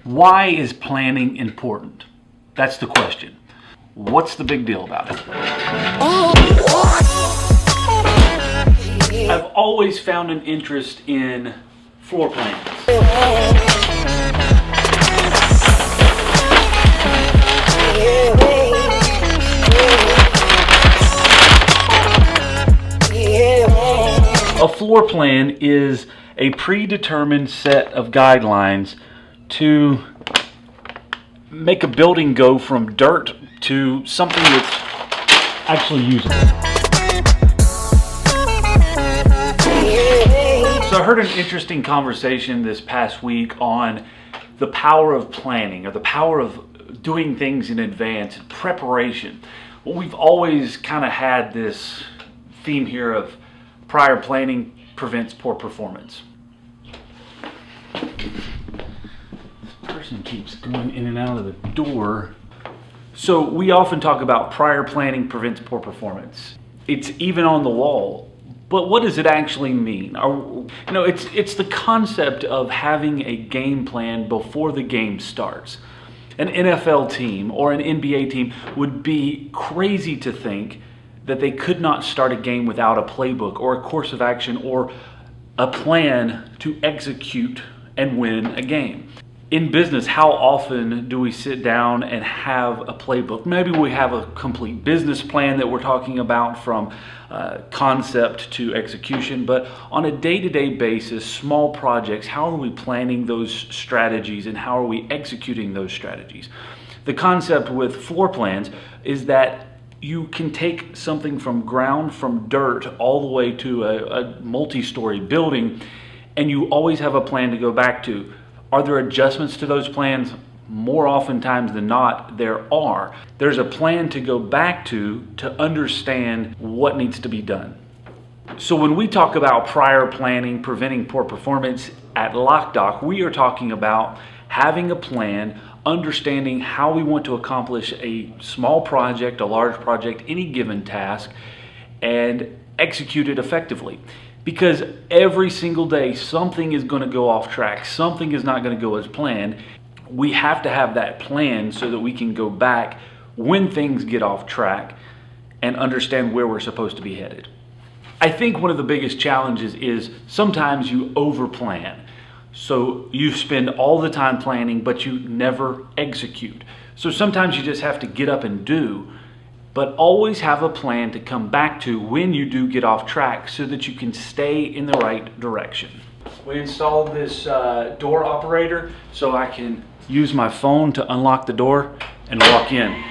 Why is planning important? That's the question. What's the big deal about it? I've always found an interest in floor plans. A floor plan is a predetermined set of guidelines to make a building go from dirt to something that's actually usable. So I heard an interesting conversation this past week on the power of planning, or the power of doing things in advance, preparation. Well, we've always kind of had this theme here of prior planning prevents poor performance. This person keeps going in and out of the door. So we often talk about prior planning prevents poor performance. It's even on the wall. But what does it actually mean? It's the concept of having a game plan before the game starts. An NFL team or an NBA team would be crazy to think that they could not start a game without a playbook or a course of action or a plan to execute and win a game. In business, how often do we sit down and have a playbook? Maybe we have a complete business plan that we're talking about from concept to execution, but on a day-to-day basis, small projects, how are we planning those strategies and how are we executing those strategies? The concept with floor plans is that you can take something from dirt all the way to a multi-story building, and you always have a plan to go back to. Are there adjustments to those plans? More oftentimes than not, there are. There's a plan to go back to understand what needs to be done. So when we talk about prior planning preventing poor performance at Loc-Doc, we are talking about having a plan, understanding how we want to accomplish a small project, a large project, any given task, and execute it effectively. Because every single day, something is going to go off track. Something is not going to go as planned. We have to have that plan so that we can go back when things get off track and understand where we're supposed to be headed. I think one of the biggest challenges is sometimes you over-plan. So you spend all the time planning, but you never execute. So sometimes you just have to get up and do, but always have a plan to come back to when you do get off track so that you can stay in the right direction. We installed this door operator so I can use my phone to unlock the door and walk in.